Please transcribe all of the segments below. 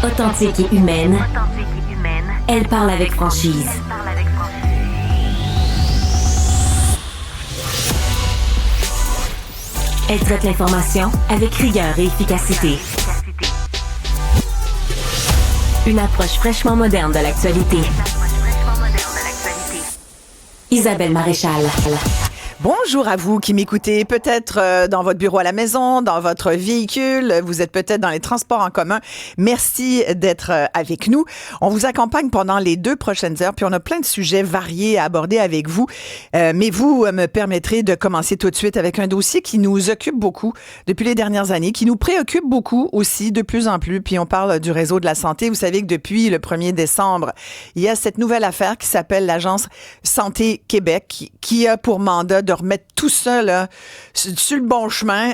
Authentique et humaine, elle parle avec franchise. Elle traite l'information avec rigueur et efficacité. Une approche fraîchement moderne de l'actualité. Isabelle Maréchal. Bonjour à vous qui m'écoutez, peut-être dans votre bureau à la maison, dans votre véhicule, vous êtes peut-être dans les transports en commun. Merci d'être avec nous. On vous accompagne pendant les 2 prochaines heures, puis on a plein de sujets variés à aborder avec vous. Mais vous me permettrez de commencer tout de suite avec un dossier qui nous occupe beaucoup depuis les dernières années, qui nous préoccupe beaucoup aussi de plus en plus. Puis on parle du réseau de la santé. Vous savez que depuis le 1er décembre, il y a cette nouvelle affaire qui s'appelle l'Agence Santé Québec, qui a pour mandat de remettre tout ça là, sur le bon chemin.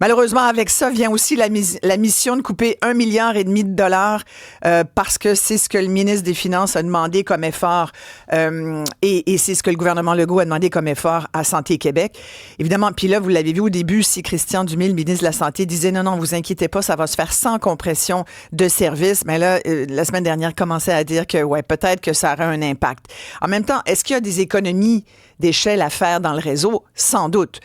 Malheureusement, avec ça vient aussi la mission de couper 1,5 milliard de dollars parce que c'est ce que le ministre des Finances a demandé comme effort et c'est ce que le gouvernement Legault a demandé comme effort à Santé Québec. Évidemment, puis là, vous l'avez vu au début, si Christian Dumais, le ministre de la Santé, disait non, vous inquiétez pas, ça va se faire sans compression de services. Mais là, la semaine dernière, commençait à dire que ouais, peut-être que ça aurait un impact. En même temps, est-ce qu'il y a des économies d'échelle à faire dans le réseau? Sans doute.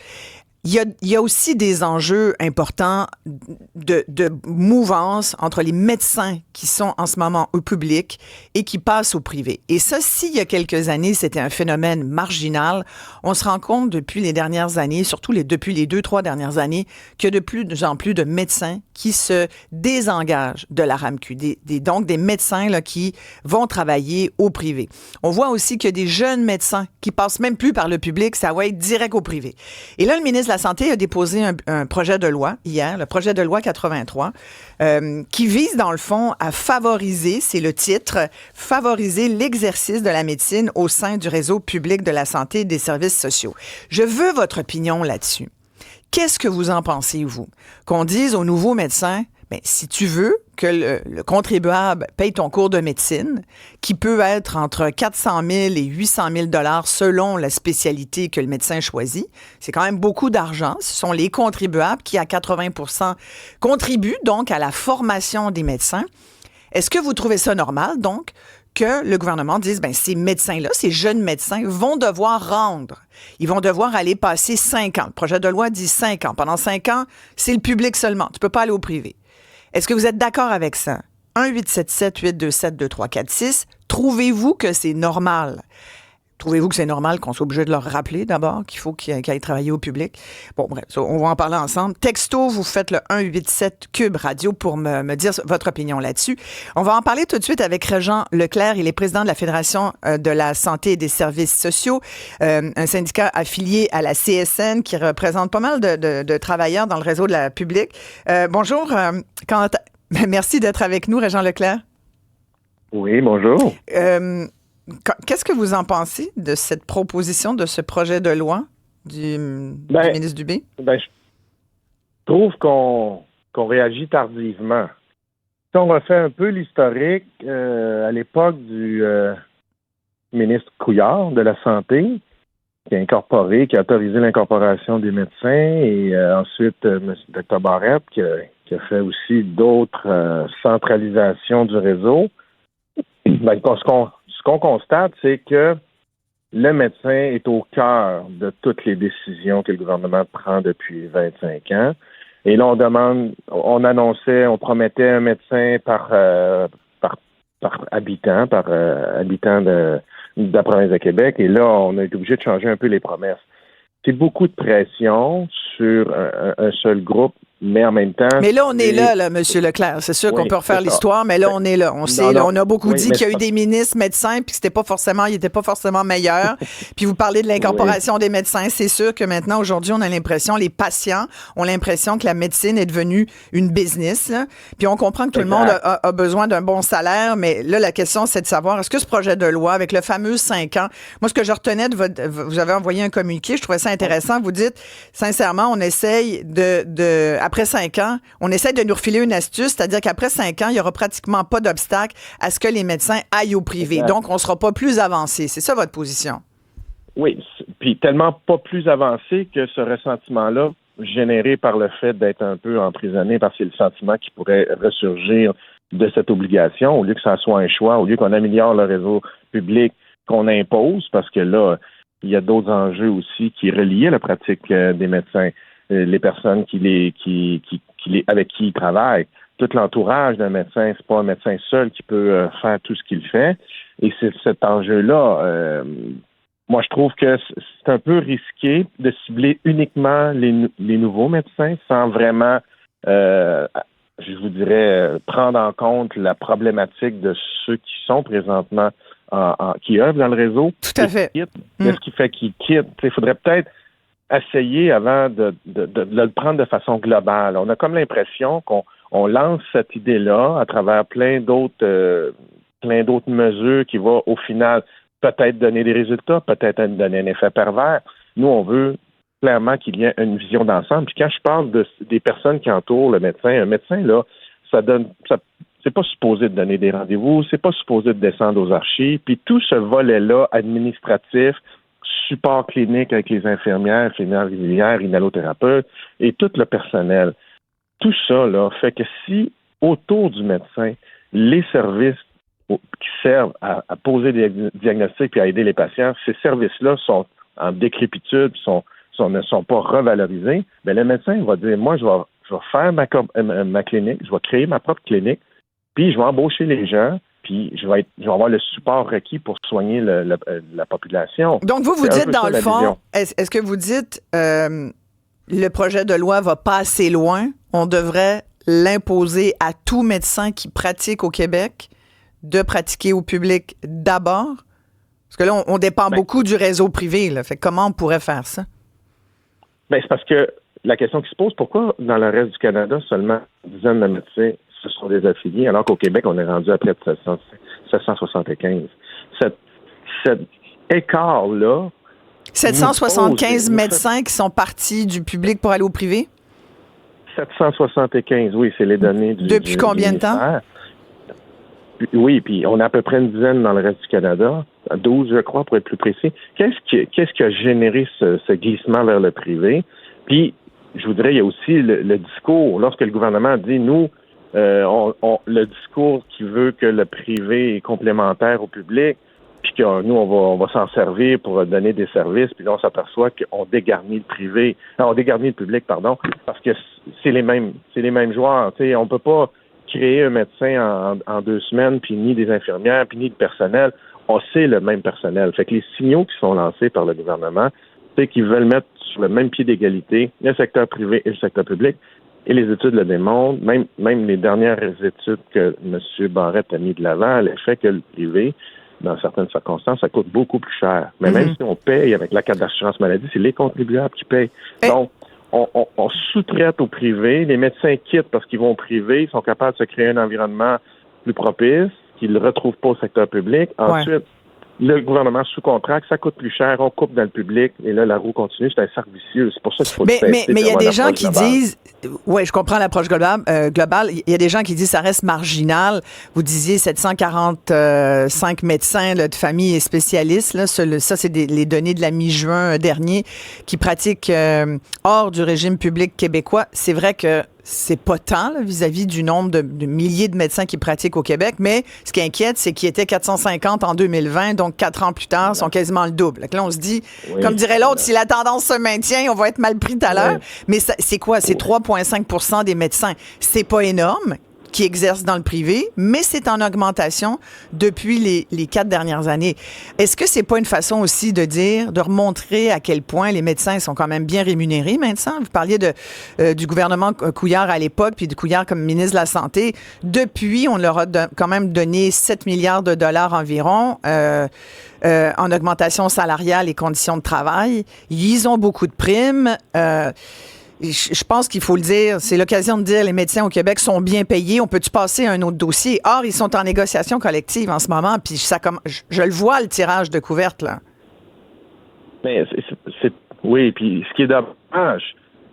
Il y a aussi des enjeux importants de mouvance entre les médecins qui sont en ce moment au public et qui passent au privé. Et ça, s'il y a quelques années, c'était un phénomène marginal, on se rend compte depuis les dernières années, surtout depuis les 2-3 dernières années, qu'il y a de plus en plus de médecins qui se désengagent de la RAMQ, donc des médecins là, qui vont travailler au privé. On voit aussi qu'il y a des jeunes médecins qui passent même plus par le public, ça va être direct au privé. Et là, le ministre de la Santé a déposé un projet de loi hier, le projet de loi 83, qui vise dans le fond à favoriser, c'est le titre, favoriser l'exercice de la médecine au sein du réseau public de la santé et des services sociaux. Je veux votre opinion là-dessus. Qu'est-ce que vous en pensez, vous? Qu'on dise aux nouveaux médecins, bien, si tu veux que le contribuable paye ton cours de médecine, qui peut être entre 400 000 et 800 000 $ selon la spécialité que le médecin choisit, c'est quand même beaucoup d'argent. Ce sont les contribuables qui, à 80 % contribuent donc à la formation des médecins. Est-ce que vous trouvez ça normal, donc, que le gouvernement dise, bien, ces médecins-là, ces jeunes médecins vont devoir rendre. Ils vont devoir aller passer 5 ans. Le projet de loi dit 5 ans. Pendant 5 ans, c'est le public seulement. Tu ne peux pas aller au privé. Est-ce que vous êtes d'accord avec ça? 1-877-827-2346. Trouvez-vous que c'est normal? Trouvez-vous que c'est normal qu'on soit obligé de leur rappeler d'abord qu'il faut qu'ils aillent travailler au public? Bon, bref, on va en parler ensemble. Texto, vous faites le 187-CUBE-Radio pour me dire votre opinion là-dessus. On va en parler tout de suite avec Régent Leclerc. Il est président de la Fédération de la santé et des services sociaux, un syndicat affilié à la CSN qui représente pas mal de travailleurs dans le réseau de la publique. Bonjour, merci d'être avec nous, Régent Leclerc. Oui, bonjour. Qu'est-ce que vous en pensez de cette proposition, de ce projet de loi du ministre Dubé? Je trouve qu'on réagit tardivement. Si on refait un peu l'historique, à l'époque du ministre Couillard de la Santé, qui a autorisé l'incorporation des médecins, et ensuite Dr Barrette, qui a fait aussi d'autres centralisations du réseau. Ce qu'on constate, c'est que le médecin est au cœur de toutes les décisions que le gouvernement prend depuis 25 ans. Et là, on promettait un médecin par habitant, de la province de Québec. Et là, on a été obligé de changer un peu les promesses. C'est beaucoup de pression sur un seul groupe, mais en même temps... Mais là, on est là, M. Leclerc. C'est sûr qu'on peut refaire l'histoire, mais là, on est là. On a beaucoup dit qu'il y a eu des ministres médecins, puis que ils n'étaient pas forcément meilleurs. Puis vous parlez de l'incorporation des médecins. C'est sûr que maintenant, aujourd'hui, on a l'impression, les patients ont l'impression que la médecine est devenue une business. Là. Puis on comprend que tout le monde a besoin d'un bon salaire, mais là, la question, c'est de savoir, est-ce que ce projet de loi, avec le fameux 5 ans, moi, ce que je retenais vous avez envoyé un communiqué, je trouvais ça intéressant. Vous dites, sincèrement, on essaye après 5 ans, on essaie de nous refiler une astuce, c'est-à-dire qu'après 5 ans, il n'y aura pratiquement pas d'obstacle à ce que les médecins aillent au privé. Exact. Donc, on ne sera pas plus avancé. C'est ça votre position? Oui, puis tellement pas plus avancé que ce ressentiment-là, généré par le fait d'être un peu emprisonné, parce que c'est le sentiment qui pourrait ressurgir de cette obligation, au lieu que ça soit un choix, au lieu qu'on améliore le réseau public, qu'on impose, parce que là, il y a d'autres enjeux aussi qui relient à la pratique des médecins, les personnes avec qui ils travaillent. Tout l'entourage d'un médecin, c'est pas un médecin seul qui peut faire tout ce qu'il fait. Et c'est cet enjeu-là. Moi, je trouve que c'est un peu risqué de cibler uniquement les nouveaux médecins sans vraiment, je vous dirais, prendre en compte la problématique de ceux qui sont présentement qui œuvrent dans le réseau. Tout à fait. Qu'est-ce qui fait qu'ils quittent? Il faudrait peut-être essayer avant de le prendre de façon globale. On a comme l'impression qu'on lance cette idée-là à travers plein d'autres mesures qui vont au final peut-être donner des résultats, peut-être donner un effet pervers. Nous, on veut clairement qu'il y ait une vision d'ensemble. Puis quand je parle des personnes qui entourent le médecin, un médecin, là, c'est pas supposé de donner des rendez-vous, c'est pas supposé de descendre aux archives. Puis tout ce volet-là administratif, support clinique avec les infirmières régulières, inhalothérapeutes et tout le personnel, tout ça là, fait que si autour du médecin, les services qui servent à poser des diagnostics et à aider les patients, ces services-là sont en décrépitude, ne sont pas revalorisés, bien, le médecin va dire, moi, je vais faire ma clinique, je vais créer ma propre clinique, puis je vais embaucher les gens, puis je vais avoir le support requis pour soigner la population. Donc, vous dites, dans le fond, est-ce que vous dites le projet de loi va pas assez loin, on devrait l'imposer à tout médecin qui pratique au Québec de pratiquer au public d'abord? Parce que là, on dépend beaucoup du réseau privé. Là. Fait que comment on pourrait faire ça? Bien, c'est parce que la question qui se pose, pourquoi dans le reste du Canada, seulement une dizaine de médecins ce sont des affiliés, alors qu'au Québec, on est rendu à près de 775. Cet écart-là... 775 médecins qui sont partis du public pour aller au privé? 775, oui, c'est les données du Depuis combien de temps? Oui, puis on a à peu près une dizaine dans le reste du Canada, 12, je crois, pour être plus précis. Qu'est-ce qui a généré ce glissement vers le privé? Puis, je voudrais, il y a aussi le discours. Lorsque le gouvernement dit, nous, le discours qui veut que le privé est complémentaire au public, puis que nous, on va s'en servir pour donner des services, puis là, on s'aperçoit qu'on dégarnit le public, parce que c'est les mêmes joueurs. Tu sais, on peut pas créer un médecin en 2 semaines, puis ni des infirmières, puis ni de personnel. C'est le même personnel. Fait que les signaux qui sont lancés par le gouvernement, c'est qu'ils veulent mettre sur le même pied d'égalité le secteur privé et le secteur public. Et les études le démontrent, même les dernières études que M. Barrette a mis de l'avant, le fait que le privé, dans certaines circonstances, ça coûte beaucoup plus cher. Mais même si on paye avec la carte d'assurance maladie, c'est les contribuables qui payent. Donc, on sous-traite au privé. Les médecins quittent parce qu'ils vont au privé. Ils sont capables de se créer un environnement plus propice qu'ils ne retrouvent pas au secteur public. Ensuite, le gouvernement sous-contracte, ça coûte plus cher, on coupe dans le public, et là, la roue continue. C'est un cercle vicieux. C'est pour ça qu'il faut Mais il y a des gens qui disent... Oui, je comprends l'approche globale. Il y a des gens qui disent que ça reste marginal. Vous disiez 745 médecins là, de famille et spécialistes. Là, ça, c'est les données de la mi-juin dernier qui pratiquent hors du régime public québécois. C'est vrai que c'est pas tant là, vis-à-vis du nombre de milliers de médecins qui pratiquent au Québec, mais ce qui inquiète, c'est qu'ils étaient 450 en 2020, donc 4 ans plus tard, sont quasiment le double. Donc là, on se dit, comme dirait l'autre, si la tendance se maintient, on va être mal pris tout à l'heure. Mais c'est quoi? C'est 3,5 % des médecins. C'est pas énorme qui exercent dans le privé, mais c'est en augmentation depuis les 4 dernières années. Est-ce que c'est pas une façon aussi de remontrer à quel point les médecins sont quand même bien rémunérés maintenant? Vous parliez du gouvernement Couillard à l'époque, puis de Couillard comme ministre de la Santé. Depuis, on leur a quand même donné 7 milliards de dollars environ en augmentation salariale et conditions de travail. Ils ont beaucoup de primes. Je pense qu'il faut le dire, c'est l'occasion de dire les médecins au Québec sont bien payés. On peut-tu passer à un autre dossier? Or, ils sont en négociation collective en ce moment, puis je le vois, le tirage de couverte, là. Mais oui, puis ce qui est dommage,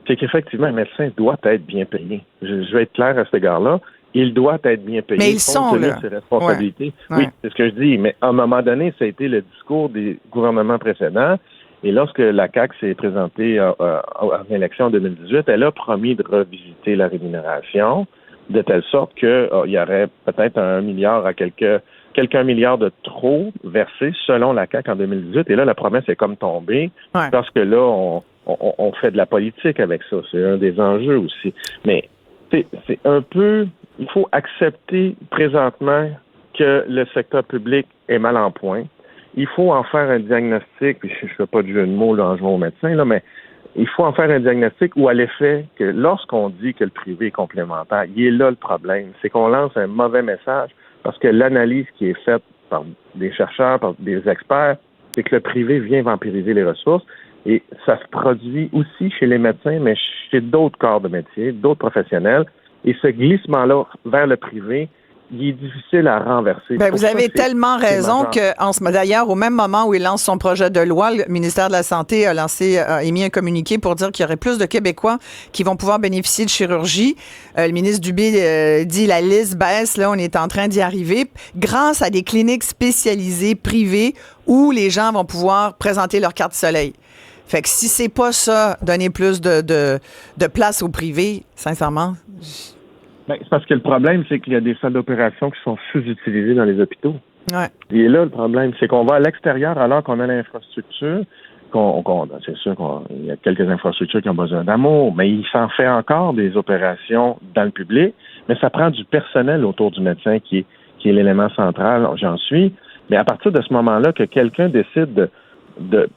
c'est qu'effectivement, un médecin doit être bien payé. Je vais être clair à cet égard-là. Il doit être bien payé. Mais ils sont, là. Ses responsabilités. Ouais. Oui, c'est ce que je dis. Mais à un moment donné, ça a été le discours des gouvernements précédents. Et lorsque la CAQ s'est présentée en élection en 2018, elle a promis de revisiter la rémunération. de telle sorte que il y aurait peut-être 1 milliard à quelques milliards de trop versés selon la CAQ en 2018. Et là, la promesse est comme tombée parce que là, on fait de la politique avec ça. C'est un des enjeux aussi. Mais c'est un peu... Il faut accepter présentement que le secteur public est mal en point. Il faut en faire un diagnostic, puis je ne fais pas de jeu de mots là, en jouant au médecin, là, mais il faut en faire un diagnostic où à l'effet que lorsqu'on dit que le privé est complémentaire, il est là le problème. C'est qu'on lance un mauvais message parce que l'analyse qui est faite par des chercheurs, par des experts, c'est que le privé vient vampiriser les ressources et ça se produit aussi chez les médecins, mais chez d'autres corps de métier, d'autres professionnels. Et ce glissement-là vers le privé, il est difficile à renverser. Vous avez tellement raison d'ailleurs, au même moment où il lance son projet de loi, le ministère de la Santé a émis un communiqué pour dire qu'il y aurait plus de Québécois qui vont pouvoir bénéficier de chirurgie. Le ministre Dubé dit la liste baisse, là, on est en train d'y arriver, grâce à des cliniques spécialisées privées où les gens vont pouvoir présenter leur carte soleil. Fait que si c'est pas ça, donner plus de place au privé, sincèrement... C'est parce que le problème, c'est qu'il y a des salles d'opération qui sont sous-utilisées dans les hôpitaux. Ouais. Et là, le problème, c'est qu'on va à l'extérieur alors qu'on a l'infrastructure. C'est sûr qu'il y a quelques infrastructures qui ont besoin d'amour, mais il s'en fait encore des opérations dans le public. Mais ça prend du personnel autour du médecin qui est l'élément central, j'en suis. Mais à partir de ce moment-là, que quelqu'un décide de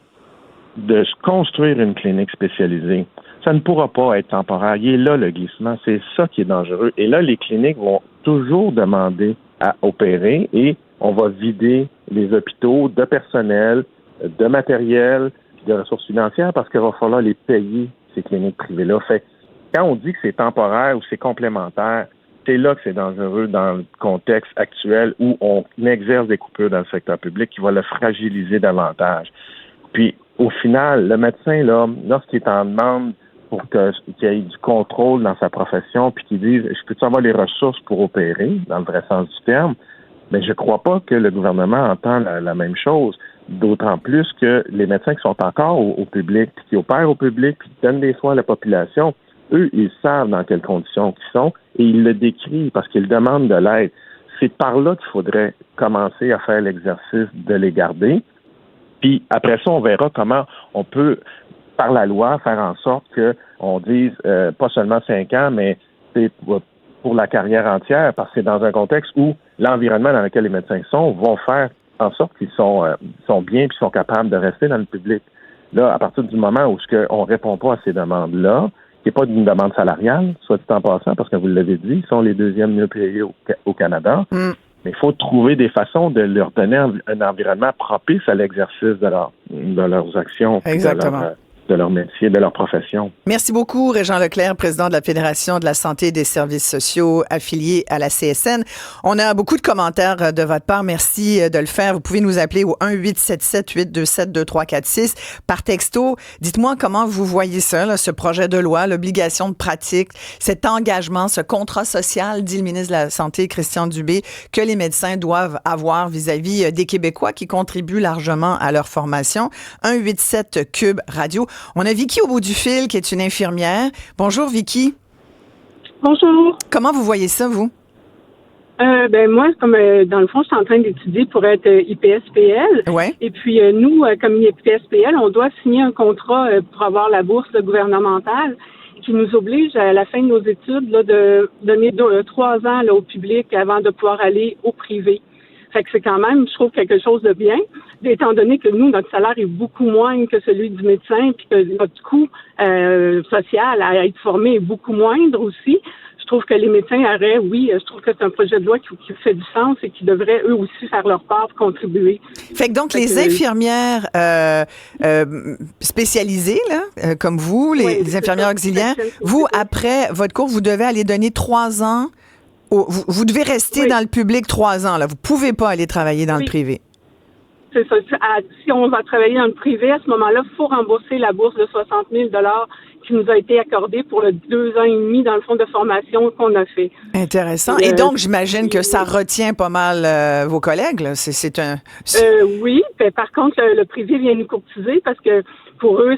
se construire une clinique spécialisée, ça ne pourra pas être temporaire. Il est là, le glissement. C'est ça qui est dangereux. Et là, les cliniques vont toujours demander à opérer et on va vider les hôpitaux de personnel, de matériel, de ressources financières parce qu'il va falloir les payer, ces cliniques privées-là. Fait quand on dit que c'est temporaire ou c'est complémentaire, c'est là que c'est dangereux dans le contexte actuel où on exerce des coupures dans le secteur public qui va le fragiliser davantage. Puis, au final, le médecin, là, lorsqu'il est en demande pour qu'il y ait du contrôle dans sa profession, puis qu'il dise « Je peux-tu avoir les ressources pour opérer ?» dans le vrai sens du terme, mais je crois pas que le gouvernement entend la même chose. D'autant plus que les médecins qui sont encore au public, puis qui opèrent au public, puis qui donnent des soins à la population, eux, ils savent dans quelles conditions ils sont et ils le décrivent parce qu'ils demandent de l'aide. C'est par là qu'il faudrait commencer à faire l'exercice de les garder. Puis après ça, on verra comment on peut, par la loi, faire en sorte qu'on dise pas seulement 5 ans, mais c'est pour la carrière entière, parce que c'est dans un contexte où l'environnement dans lequel les médecins vont faire en sorte qu'ils sont bien et sont capables de rester dans le public. Là, à partir du moment où on ne répond pas à ces demandes-là, qui n'est pas d'une demande salariale, soit dit en passant, parce que vous l'avez dit, ils sont les deuxièmes mieux payés au Canada. Mais il faut trouver des façons de leur donner un environnement propice à l'exercice de leurs actions, de leur métier, de leur profession. Merci beaucoup, Régent Leclerc, président de la Fédération de la santé et des services sociaux affiliés à la CSN. On a beaucoup de commentaires de votre part. Merci de le faire. Vous pouvez nous appeler au 1-877-827-2346 par texto. Dites-moi comment vous voyez ça, là, ce projet de loi, l'obligation de pratique, cet engagement, ce contrat social, dit le ministre de la Santé, Christian Dubé, que les médecins doivent avoir vis-à-vis des Québécois qui contribuent largement à leur formation. 187 Cube Radio. On a Vicky au bout du fil, qui est une infirmière. Bonjour, Vicky. Bonjour. Comment vous voyez ça, vous? Moi, comme dans le fond, je suis en train d'étudier pour être IPSPL. Ouais. Et puis, nous, comme IPSPL, on doit signer un contrat pour avoir la bourse gouvernementale qui nous oblige, à la fin de nos études, là, de donner 3 ans là, au public avant de pouvoir aller au privé. Fait que c'est quand même, je trouve, quelque chose de bien, étant donné que nous, notre salaire est beaucoup moins que celui du médecin, puis que notre coût social à être formé est beaucoup moindre aussi. Je trouve que les médecins je trouve que c'est un projet de loi qui fait du sens et qui devrait eux aussi faire leur part pour contribuer. Fait que donc, les infirmières spécialisées, là, comme vous, les infirmières auxiliaires, vous, après votre cours, vous devez aller donner 3 ans. Vous devez rester dans le public 3 ans. Là. Vous ne pouvez pas aller travailler dans le privé. C'est ça. Si on va travailler dans le privé, à ce moment-là, il faut rembourser la bourse de 60 000 qui nous a été accordée pour le 2 ans et demi dans le fonds de formation qu'on a fait. Intéressant. Et donc, j'imagine que ça retient pas mal vos collègues. Là. Oui. Par contre, le privé vient nous courtiser parce que pour eux,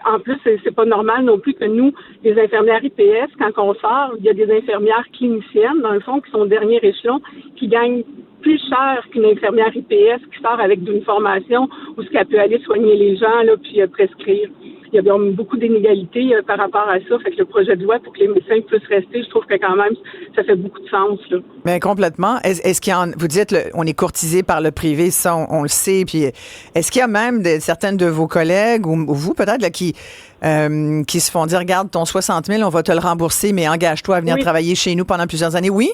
en plus, c'est pas normal non plus que nous, les infirmières IPS, quand on sort, il y a des infirmières cliniciennes, dans le fond, qui sont au dernier échelon, qui gagnent plus cher qu'une infirmière IPS qui sort avec une formation où ce qu'elle peut aller soigner les gens, là, puis prescrire. Il y a beaucoup d'inégalités par rapport à ça. Fait que le projet de loi pour que les médecins puissent rester, je trouve que quand même, ça fait beaucoup de sens, là. Mais complètement. Est-ce qu'il y a, vous dites, on est courtisé par le privé, ça, on le sait. Puis, est-ce qu'il y a même certaines de vos collègues ou vous peut-être là, qui se font dire, regarde, ton 60 000, on va te le rembourser, mais engage-toi à venir travailler chez nous pendant plusieurs années. Oui?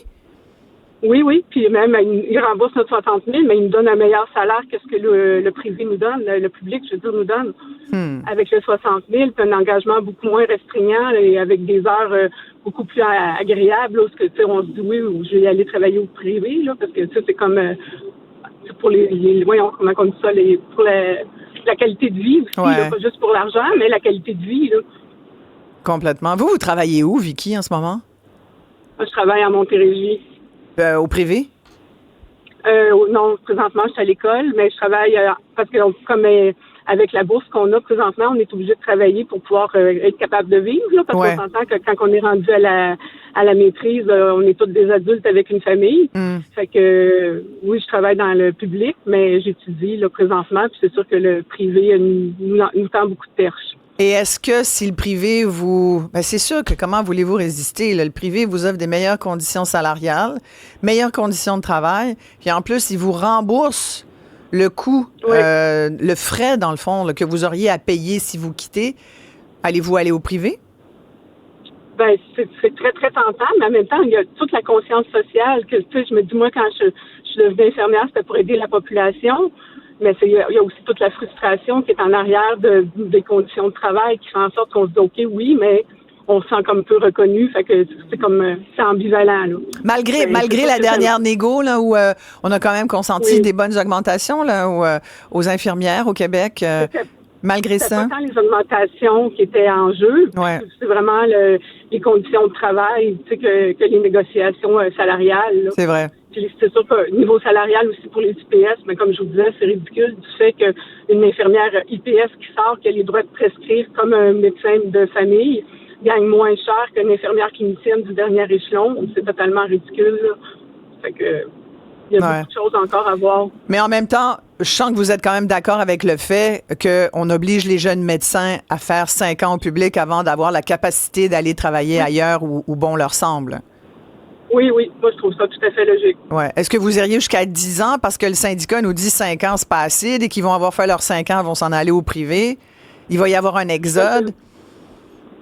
Oui. Puis même, ils remboursent notre 60 000, mais ils nous donnent un meilleur salaire que ce que le privé nous donne, le public, je veux dire, nous donne. Avec le 60 000, puis un engagement beaucoup moins restreignant et avec des heures beaucoup plus agréables. Là, parce que, tu sais, on se dit, oui, je vais aller travailler au privé, là, parce que ça, c'est comme c'est pour voyons, comment on dit ça, pour la qualité de vie aussi, là, pas juste pour l'argent, mais la qualité de vie, là. Complètement. Vous travaillez où, Vicky, en ce moment? Moi, je travaille à Montérégie. Au privé? Non, présentement, je suis à l'école, mais je travaille parce que comme avec la bourse qu'on a présentement, on est obligé de travailler pour pouvoir être capable de vivre, là, parce qu'on s'entend que quand on est rendu à la maîtrise, on est tous des adultes avec une famille. Fait que oui, je travaille dans le public, mais j'étudie là, présentement, puis c'est sûr que le privé nous tend beaucoup de perches. Et est-ce que si le privé c'est sûr que comment voulez-vous résister? Là, le privé vous offre des meilleures conditions salariales, meilleures conditions de travail, puis en plus, il vous rembourse le coût, le frais, dans le fond, là, que vous auriez à payer si vous quittez. Allez-vous aller au privé? Ben, c'est très, très tentant, mais en même temps, il y a toute la conscience sociale que, tu sais, je me dis, moi, quand je suis devenue infirmière, c'était pour aider la population. Mais il y a aussi toute la frustration qui est en arrière des conditions de travail qui fait en sorte qu'on se dit, OK, oui, mais on se sent comme peu reconnu. Fait que c'est ambivalent, là. Malgré la dernière négo, là, où on a quand même consenti des bonnes augmentations, là, aux infirmières au Québec. Malgré ça. C'est pas tant les augmentations qui étaient en jeu. C'est vraiment les conditions de travail, tu sais, que les négociations salariales, là. C'est vrai. Puis c'est sûr que niveau salarial aussi pour les IPS, mais comme je vous disais, c'est ridicule du fait qu'une infirmière IPS qui sort, qui a les droits de prescrire comme un médecin de famille, gagne moins cher qu'une infirmière clinicienne du dernier échelon. C'est totalement ridicule, là. Fait que il y a beaucoup de choses encore à voir. Mais en même temps, je sens que vous êtes quand même d'accord avec le fait qu'on oblige les jeunes médecins à faire 5 ans au public avant d'avoir la capacité d'aller travailler ailleurs où bon leur semble. Oui. Moi, je trouve ça tout à fait logique. Ouais. Est-ce que vous iriez jusqu'à 10 ans parce que le syndicat nous dit 5 ans, c'est pas assez. Dès qu'ils vont avoir fait leurs 5 ans, ils vont s'en aller au privé. Il va y avoir un exode.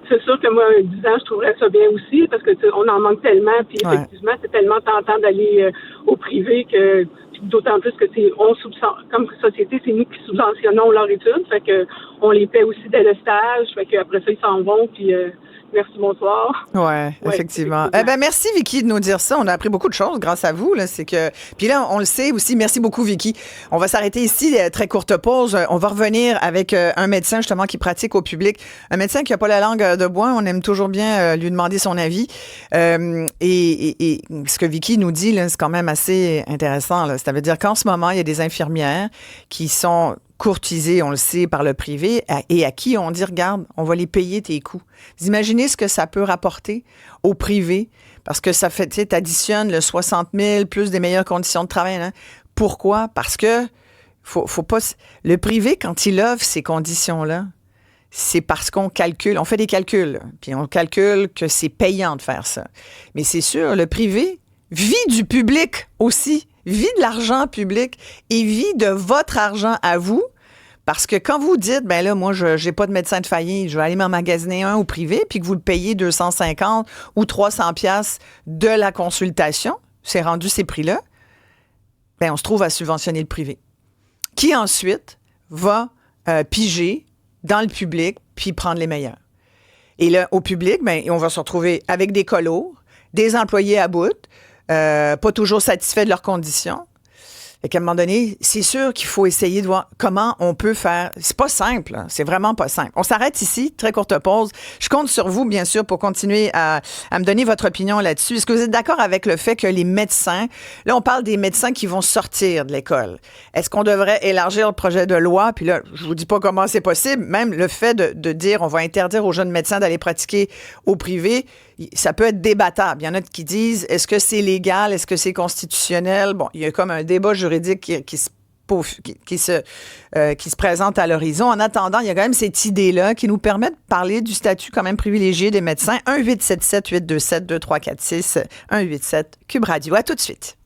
C'est sûr que moi, 10 ans, je trouverais ça bien aussi parce que on en manque tellement. Puis effectivement, c'est tellement tentant d'aller au privé que d'autant plus que comme société, c'est nous qui subventionnons leur étude. Fait que on les paie aussi dès le stage. Fait que après ça, ils s'en vont. Puis merci, bonsoir. Ouais, effectivement. Merci, Vicky, de nous dire ça. On a appris beaucoup de choses grâce à vous. Là. Puis là, on le sait aussi. Merci beaucoup, Vicky. On va s'arrêter ici, très courte pause. On va revenir avec un médecin, justement, qui pratique au public. Un médecin qui n'a pas la langue de bois. On aime toujours bien lui demander son avis. Et ce que Vicky nous dit, là, c'est quand même assez intéressant. Là. Ça veut dire qu'en ce moment, il y a des infirmières qui sont courtisés, on le sait, par le privé, et à qui on dit, regarde, on va les payer tes coûts. Vous imaginez ce que ça peut rapporter au privé, parce que ça fait, tu sais, t'additionnes le 60 000 plus des meilleures conditions de travail. Hein? Pourquoi? Parce que faut pas... Le privé, quand il offre ces conditions-là, c'est parce qu'on calcule, on fait des calculs, puis on calcule que c'est payant de faire ça. Mais c'est sûr, le privé vit du public aussi, vit de l'argent public et vit de votre argent à vous. Parce que quand vous dites, ben là, moi, je n'ai pas de médecin de famille, je vais aller m'emmagasiner un au privé, puis que vous le payez 250 ou 300 pièces de la consultation, c'est rendu ces prix-là, ben on se trouve à subventionner le privé. Qui ensuite va piger dans le public puis prendre les meilleurs. Et là, au public, ben on va se retrouver avec des colos, des employés à bout, pas toujours satisfaits de leurs conditions. Fait qu'à un moment donné, c'est sûr qu'il faut essayer de voir comment on peut faire. C'est pas simple, hein. C'est vraiment pas simple. On s'arrête ici, très courte pause. Je compte sur vous, bien sûr, pour continuer à me donner votre opinion là-dessus. Est-ce que vous êtes d'accord avec le fait que les médecins, là, on parle des médecins qui vont sortir de l'école. Est-ce qu'on devrait élargir le projet de loi? Puis là, je vous dis pas comment c'est possible. Même le fait de dire on va interdire aux jeunes médecins d'aller pratiquer au privé, ça peut être débattable. Il y en a qui disent, est-ce que c'est légal? Est-ce que c'est constitutionnel? Bon, il y a comme un débat juridique qui se présente à l'horizon. En attendant, il y a quand même cette idée-là qui nous permet de parler du statut quand même privilégié des médecins. 1-877-827-2346, 1-877 Cube Radio. À tout de suite.